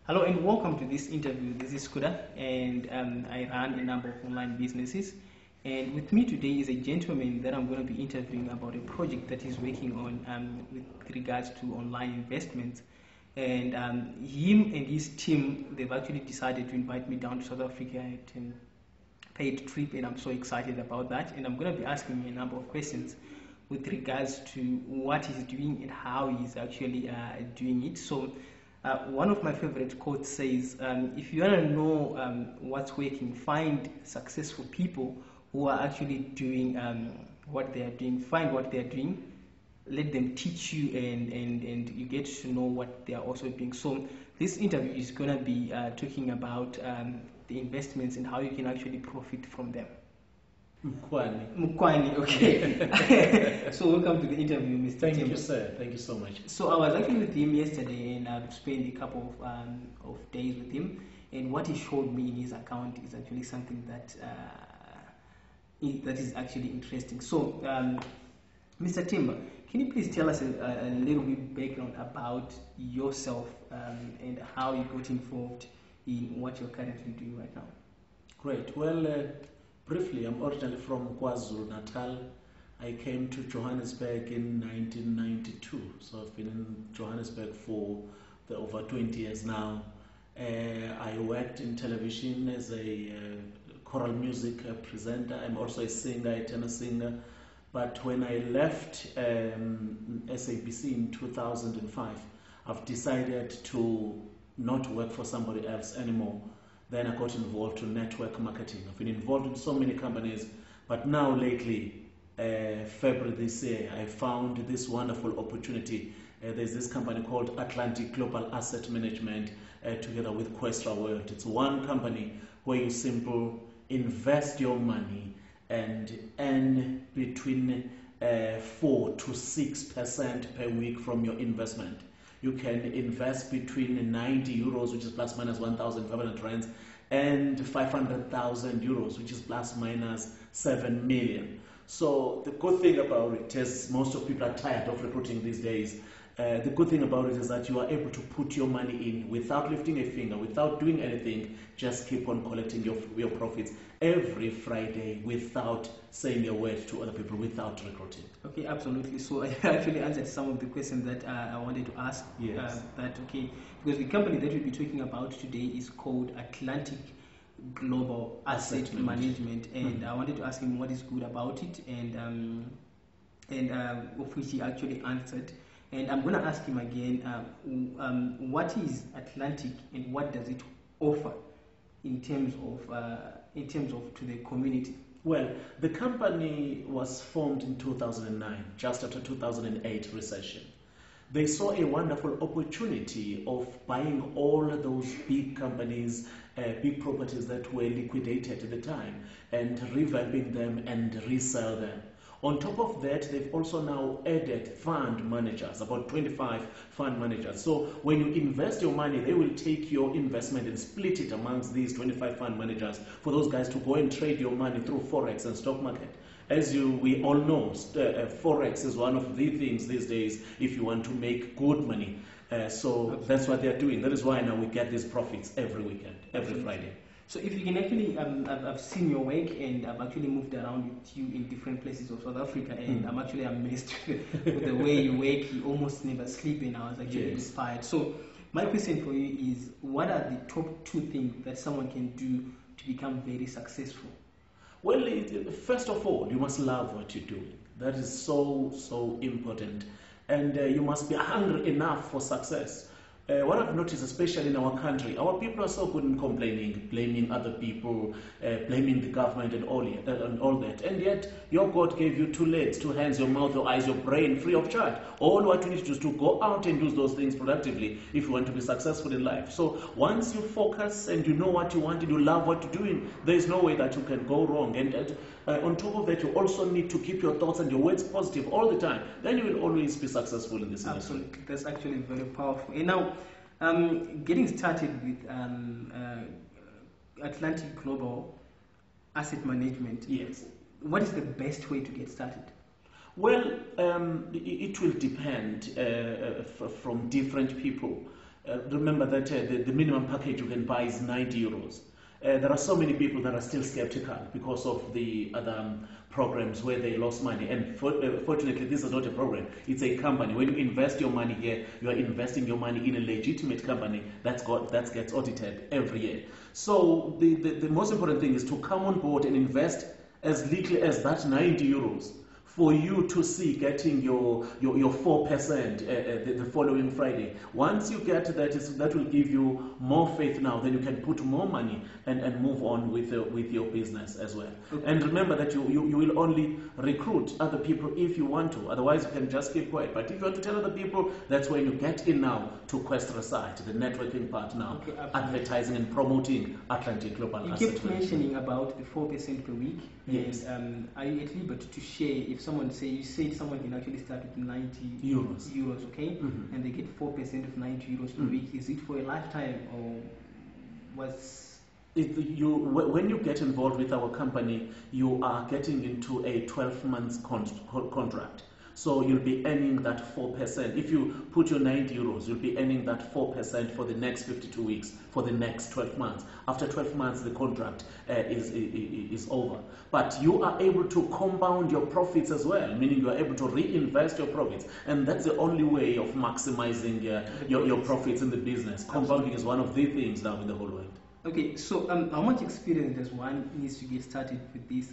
Hello and welcome to this interview. This is Kuda, and I run a number of online businesses. And with me today is a gentleman that I'm going to be interviewing about a project that he's working on with regards to online investments. And him and his team, they've actually decided to invite me down to South Africa at a paid trip, and I'm so excited about that. And I'm going to be asking him a number of questions with regards to what he's doing and how he's actually doing it. So one of my favorite quotes says, if you want to know what's working, find successful people who are actually doing what they are doing. Find what they are doing, let them teach you, and you get to know what they are also doing. So this interview is going to be talking about the investments and how you can actually profit from them. Mkwani, okay. So welcome to the interview, Mr. Thank Themba. you, sir. Thank you so much. So I was actually with him yesterday, and I've spent a couple of days with him. And what he showed me in his account is actually something that that is actually interesting. So, Mr. Themba, can you please tell us a little bit background about yourself and how you got involved in what you're currently doing right now? Great. Well, briefly, I'm originally from KwaZulu-Natal. I came to Johannesburg in 1992, so I've been in Johannesburg for over 20 years now. I worked in television as a choral music presenter. I'm also a singer, a tenor singer. But when I left SABC in 2005, I've decided to not work for somebody else anymore. Then I got involved in network marketing. I've been involved in so many companies, but now lately, February this year, I found this wonderful opportunity. There's this company called Atlantic Global Asset Management together with Questra World. It's one company where you simply invest your money and earn between 4 to 6% per week from your investment. You can invest between 90 euros, which is plus minus 1,500 rands, and 500,000 euros, which is plus minus 7 million. So the good thing about it is most of people are tired of recruiting these days. The good thing about it is that you are able to put your money in without lifting a finger, without doing anything, just keep on collecting your profits every Friday without saying a word to other people, without recruiting. Okay, absolutely. So I actually answered some of the questions that I wanted to ask. Yes. Because the company that we'll be talking about today is called Atlantic Global Asset Management, and I wanted to ask him what is good about it, and of which he actually answered. And I'm going to ask him again, what is Atlantic and what does it offer in terms of to the community? Well, the company was formed in 2009, just after 2008 recession. They saw a wonderful opportunity of buying all those big companies, big properties that were liquidated at the time, and revamping them and resell them. On top of that, they've also now added fund managers, about 25 fund managers. So when you invest your money, they will take your investment and split it amongst these 25 fund managers for those guys to go and trade your money through Forex and stock market. As we all know, Forex is one of the things these days if you want to make good money. So that's what they're doing. That is why now we get these profits every weekend, every Friday. So if you can actually, I've seen your work, and I've actually moved around with you in different places of South Africa, and I'm actually amazed with the way you work. You almost never sleep, and I was actually inspired. So my question for you is, what are the top 2 things that someone can do to become very successful? Well, first of all, you must love what you're doing. That is so important. And you must be hungry enough for success. What I've noticed, especially in our country, our people are so good in complaining, blaming other people, blaming the government and all that. And yet, your God gave you 2 legs, 2 hands, your mouth, your eyes, your brain, free of charge. All what you need to do is to go out and use those things productively if you want to be successful in life. So once you focus and you know what you want and you love what you're doing, there is no way that you can go wrong. And on top of that, you also need to keep your thoughts and your words positive all the time. Then you will always be successful in this industry. Absolutely. That's actually very powerful. And now, getting started with Atlantic Global Asset Management. Yes. What is the best way to get started? Well, it will depend from different people. Remember that the minimum package you can buy is 90 euros. There are so many people that are still skeptical because of the other programs where they lost money. And fortunately, this is not a program. It's a company. When you invest your money here, you are investing your money in a legitimate company that gets audited every year. So the most important thing is to come on board and invest as little as that 90 euros for you to see getting your 4% the following Friday. Once you get that, that will give you more faith now. Then you can put more money and move on with your business as well. Okay. And remember that you will only recruit other people if you want to. Otherwise, you can just keep quiet. But if you want to tell other people, that's when you get in now to questra site, the networking part now, okay, advertising and promoting Atlantic Global Asset. You kept mentioning about the 4% per week. Yes. And are you at liberty to share if someone you said someone can actually start with 90 euros, okay, and they get 4% of 90 euros per week? Is it for a lifetime or was when you get involved with our company, you are getting into a 12 months contract. So you'll be earning that 4%. If you put your 90 euros, you'll be earning that 4% for the next 52 weeks, for the next 12 months. After 12 months, the contract is over. But you are able to compound your profits as well, meaning you are able to reinvest your profits. And that's the only way of maximizing your profits in the business. Compounding is one of the things now in the whole world. Okay, so how much experience does one needs to get started with this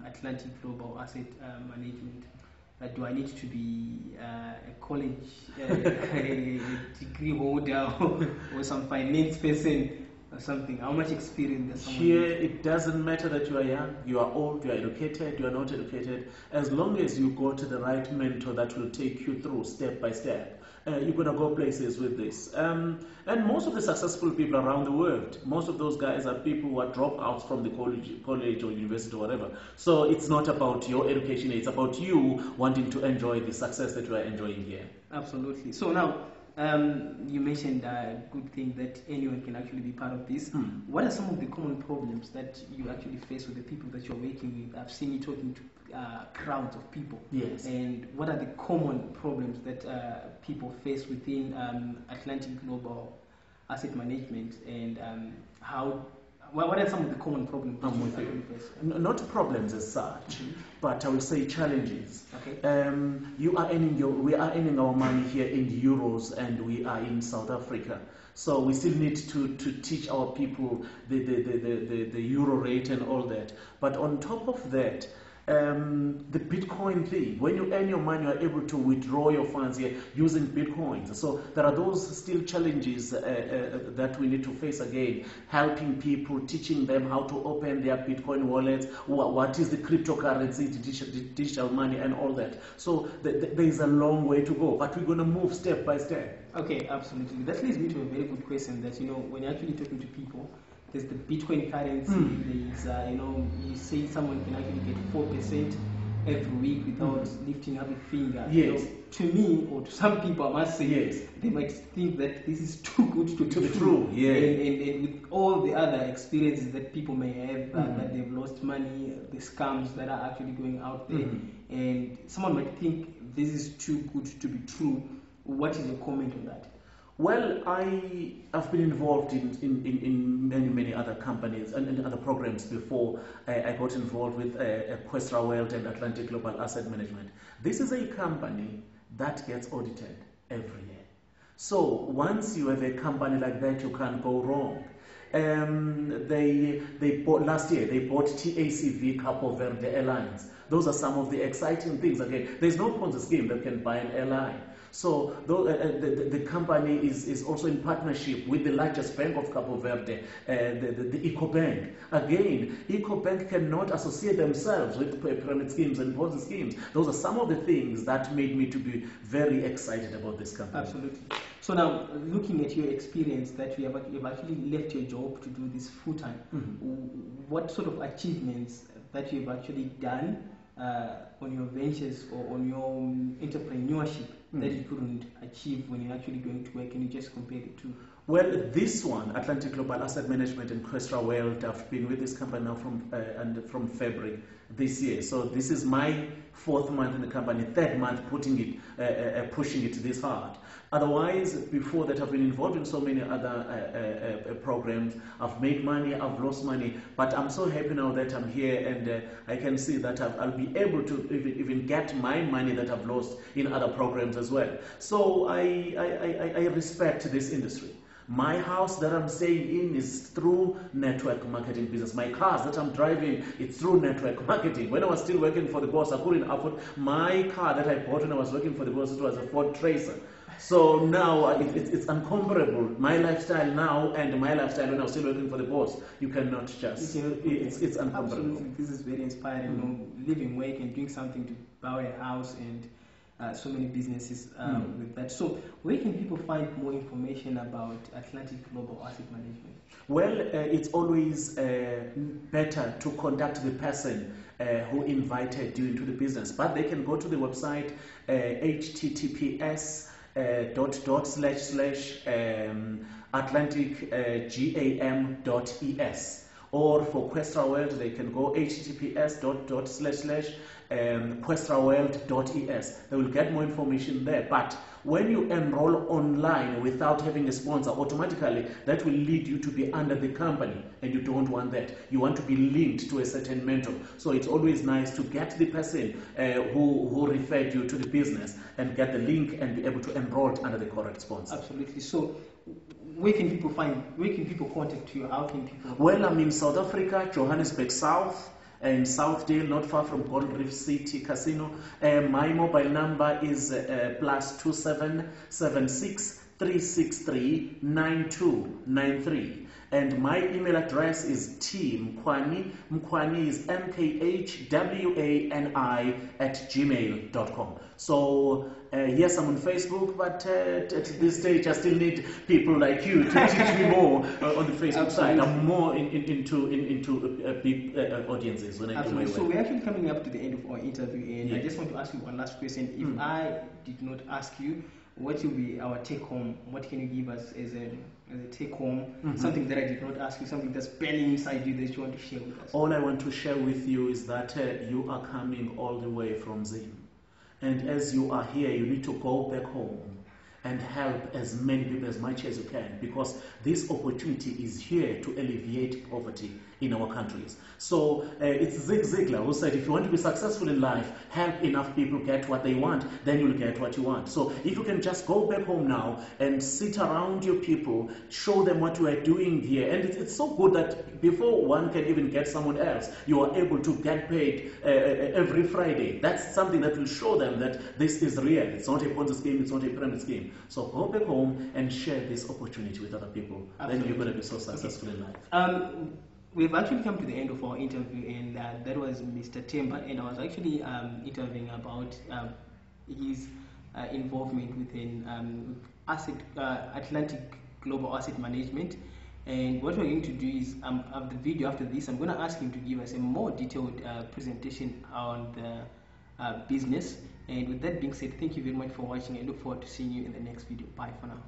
Atlantic Global Asset Management? Do I need to be a college degree holder or some finance person or something? How much experience does someone Here, need? it doesn't matter that you are young, you are old, you are educated, you are not educated. As long as you go to the right mentor that will take you through step by step, you're going to go places with this. And most of the successful people around the world, most of those guys are people who are dropouts from the college or university or whatever. So it's not about your education, it's about you wanting to enjoy the success that you are enjoying here. Absolutely. So now, you mentioned a good thing that anyone can actually be part of this. What are some of the common problems that you actually face with the people that you're working with? I've seen you talking to crowds of people. Yes. And what are the common problems that people face within Atlantic Global Asset Management, and what are some of the common problems that you actually face? Not problems as such, but I will say challenges. Okay. We are earning our money here in euros, and we are in South Africa. So we still need to teach our people the euro rate and all that. But on top of that, the Bitcoin thing, when you earn your money, you are able to withdraw your funds here using Bitcoins. So there are those still challenges that we need to face again, helping people, teaching them how to open their Bitcoin wallets, what is the cryptocurrency, digital money and all that. So there is a long way to go, but we're going to move step by step. Okay, absolutely. That leads me to a very good question that, when you're actually talking to people, there's the Bitcoin currency, there's, you say someone can actually get 4% every week without lifting up a finger. Yes. To me, or to some people, I must say, yes, they might think that this is too good to be true. Yeah. And with all the other experiences that people may have, that they've lost money, the scams that are actually going out there, and someone might think this is too good to be true. What is your comment on that? Well, I have been involved in many other companies and other programs before I got involved with Questra World and Atlantic Global Asset Management. This is a company that gets audited every year. So once you have a company like that, you can't go wrong. They bought last year. They bought TACV Capo Verde Airlines. Those are some of the exciting things. Again, there's no Ponzi scheme that can buy an airline. So the company is also in partnership with the largest bank of Capo Verde, the EcoBank. Again, EcoBank cannot associate themselves with pyramid schemes and Ponzi schemes. Those are some of the things that made me to be very excited about this company. Absolutely. So now, looking at your experience that you've actually left your job to do this full time, what sort of achievements that you've actually done on your ventures or on your entrepreneurship that you couldn't achieve when you're actually going to work? Can you just compare the two? Well, this one, Atlantic Global Asset Management and Questra World, I've been with this company now from February this year. So this is my 4th month in the company, 3rd month pushing it this hard. Otherwise, before that, I've been involved in so many other programs. I've made money, I've lost money, but I'm so happy now that I'm here, and I can see that I'll be able to even get my money that I've lost in other programs as well. So I respect this industry. My house that I'm staying in is through network marketing business. My cars that I'm driving, it's through network marketing. When I was still working for the boss, I couldn't afford my car that I bought when I was working for the boss. It was a Ford Tracer. So now it's incomparable. My lifestyle now and my lifestyle when I was still working for the boss, you cannot just, it's incomparable. Absolutely, this is very inspiring. You know, living, work, and doing something to buy a house and so many businesses with that. So where can people find more information about Atlantic Global Asset Management? Well, it's always better to contact the person who invited you into the business, but they can go to the website https://atlanticgam.es. Or for Questra World, they can go https://questraworld.es. They will get more information there. But when you enroll online without having a sponsor, automatically that will lead you to be under the company, and you don't want that. You want to be linked to a certain mentor. So it's always nice to get the person who referred you to the business and get the link and be able to enroll under the correct sponsor. Absolutely. So where can people contact you? How can people? Well, I'm in South Africa, Johannesburg South, in Southdale, not far from Gold Reef City Casino. My mobile number is +2776 363 9293. And my email address is tmkwani. Mkwani is mkwani@gmail.com. So yes, I'm on Facebook, but at this stage I still need people like you to teach me more on the Facebook side. I'm more into big audiences when I do my work. So we're actually coming up to the end of our interview, and I just want to ask you one last question. If I did not ask you, what will be our take home? What can you give us as a take home? Something that I did not ask you, something that's burning inside you that you want to share with us? All I want to share with you is that you are coming all the way from Zim. And as you are here, you need to go back home and help as many people as much as you can, because this opportunity is here to alleviate poverty in our countries. So it's Zig Ziglar who said, if you want to be successful in life, help enough people get what they want, then you'll get what you want. So if you can just go back home now and sit around your people, show them what you are doing here. And it's so good that before one can even get someone else, you are able to get paid every Friday. That's something that will show them that this is real. It's not a Ponzi scheme, it's not a pyramid scheme. So go back home and share this opportunity with other people. Absolutely. Then you're going to be so successful in life. We've actually come to the end of our interview, and that was Mr. Themba, and I was actually interviewing about his involvement within Atlantic Global Asset Management. And what we're going to do is, of the video after this, I'm going to ask him to give us a more detailed presentation on the business. And with that being said, thank you very much for watching. I look forward to seeing you in the next video. Bye for now.